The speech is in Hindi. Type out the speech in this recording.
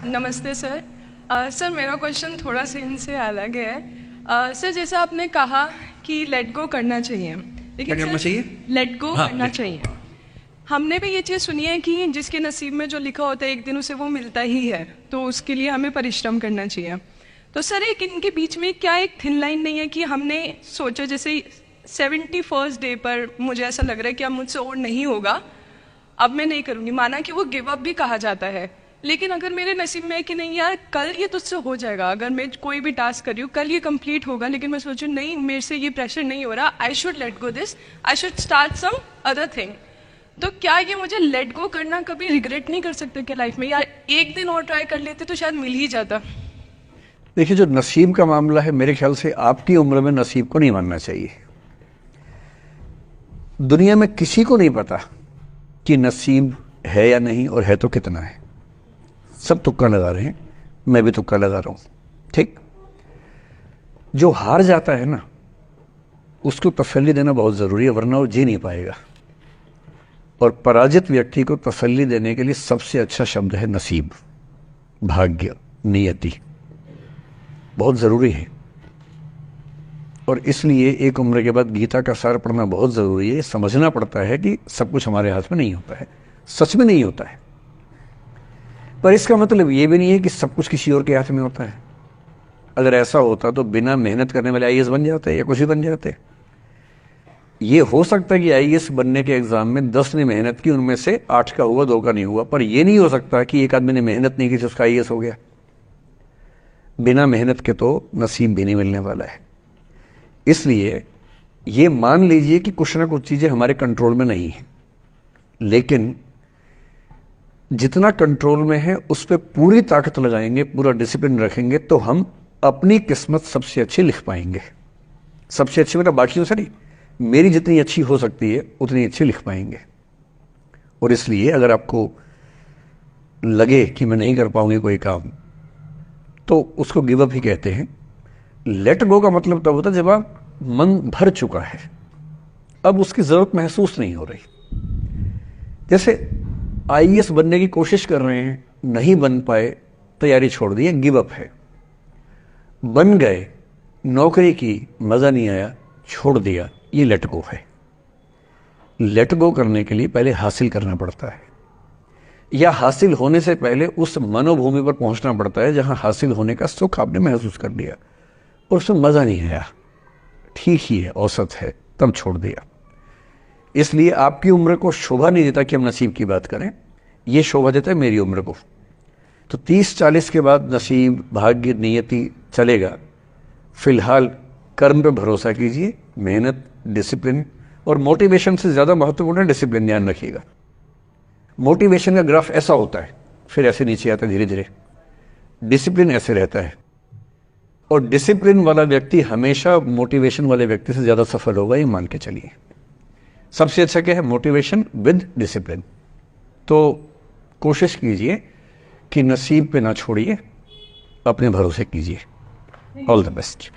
नमस्ते सर। सर मेरा क्वेश्चन थोड़ा सा इनसे अलग है। सर जैसा आपने कहा कि लेट गो करना चाहिए, क्या लेकिन करना सर चाहिए? लेट गो हाँ, करना let- चाहिए। हमने भी ये चीज़ सुनी है कि जिसके नसीब में जो लिखा होता है एक दिन उसे वो मिलता ही है, तो उसके लिए हमें परिश्रम करना चाहिए। तो सर एक इनके बीच में क्या एक थिन लाइन नहीं है कि हमने सोचा जैसे 71st डे पर मुझे ऐसा लग रहा है कि अब मुझसे और नहीं होगा, अब मैं नहीं करूंगी, माना कि वो गिव अप भी कहा जाता है। लेकिन अगर मेरे नसीब में है कि नहीं यार कल ये तुझसे हो जाएगा, अगर मैं कोई भी टास्क कर रही हूँ कल ये कंप्लीट होगा, लेकिन मैं सोचूं नहीं मेरे से ये प्रेशर नहीं हो रहा, I should let go this, I should start some other thing. तो क्या ये मुझे लेट गो करना कभी रिग्रेट नहीं कर सकते क्या लाइफ में, यार एक दिन और ट्राई कर लेते तो शायद मिल ही जाता। देखिए, जो नसीब का मामला है, मेरे ख्याल से आपकी उम्र में नसीब को नहीं मानना चाहिए। दुनिया में किसी को नहीं पता कि नसीब है या नहीं, और है तो कितना है। सब तुक्का लगा रहे हैं, मैं भी तुक्का लगा रहा हूं। ठीक, जो हार जाता है ना, उसको तसल्ली देना बहुत जरूरी है, वरना वो जी नहीं पाएगा। और पराजित व्यक्ति को तसल्ली देने के लिए सबसे अच्छा शब्द है नसीब, भाग्य, नियति। बहुत जरूरी है। और इसलिए एक उम्र के बाद गीता का सार पढ़ना बहुत ज़रूरी है। समझना पड़ता है कि सब कुछ हमारे हाथ में नहीं होता है, सच में नहीं होता है। पर इसका मतलब ये भी नहीं है कि सब कुछ किसी और के हाथ में होता है। अगर ऐसा होता तो बिना मेहनत करने वाले आईएएस बन जाते या कुछ भी बन जाते। ये हो सकता है कि आईएएस बनने के एग्जाम में 10 ने मेहनत की, उनमें से 8 का हुआ, 2 का नहीं हुआ। पर यह नहीं हो सकता कि एक आदमी ने मेहनत नहीं की तो उसका आईएएस हो गया। बिना मेहनत के तो नसीब भी नहीं मिलने वाला है। इसलिए ये मान लीजिए कि कुछ ना कुछ चीज़ें हमारे कंट्रोल में नहीं है, लेकिन जितना कंट्रोल में है उस पर पूरी ताकत लगाएंगे, पूरा डिसिप्लिन रखेंगे, तो हम अपनी किस्मत सबसे अच्छी लिख पाएंगे। सबसे अच्छी मतलब बाकियों से नहीं, मेरी जितनी अच्छी हो सकती है उतनी अच्छी लिख पाएंगे। और इसलिए अगर आपको लगे कि मैं नहीं कर पाऊंगी कोई काम, तो उसको गिव अप ही कहते हैं। लेट गो का मतलब तब होता है जब आप मन भर चुका है, अब उसकी जरूरत महसूस नहीं हो रही। जैसे आईएएस बनने की कोशिश कर रहे हैं, नहीं बन पाए, तैयारी छोड़ दी, गिव अप है। बन गए, नौकरी की, मजा नहीं आया, छोड़ दिया, ये लेट गो है। लेट गो करने के लिए पहले हासिल करना पड़ता है, या हासिल होने से पहले उस मनोभूमि पर पहुंचना पड़ता है जहां हासिल होने का सुख आपने महसूस कर लिया और उसमें मजा नहीं आया, ठीक ही है, औसत है, तब छोड़ दिया। इसलिए आपकी उम्र को शोभा नहीं देता कि हम नसीब की बात करें, यह शोभा देता है मेरी उम्र को। तो 30-40 के बाद नसीब, भाग्य, नियति चलेगा। फिलहाल कर्म पे भरोसा कीजिए, मेहनत, डिसिप्लिन, और मोटिवेशन से ज़्यादा महत्वपूर्ण है डिसिप्लिन, ध्यान रखिएगा। मोटिवेशन का ग्राफ ऐसा होता है, फिर ऐसे नीचे आता है धीरे धीरे। डिसिप्लिन ऐसे रहता है, और डिसिप्लिन वाला व्यक्ति हमेशा मोटिवेशन वाले व्यक्ति से ज़्यादा सफल होगा, ये मान के चलिए। सबसे अच्छा क्या है? Motivation with discipline. तो कोशिश कीजिए कि नसीब पे ना छोड़िए, अपने भरोसे कीजिए। All the best.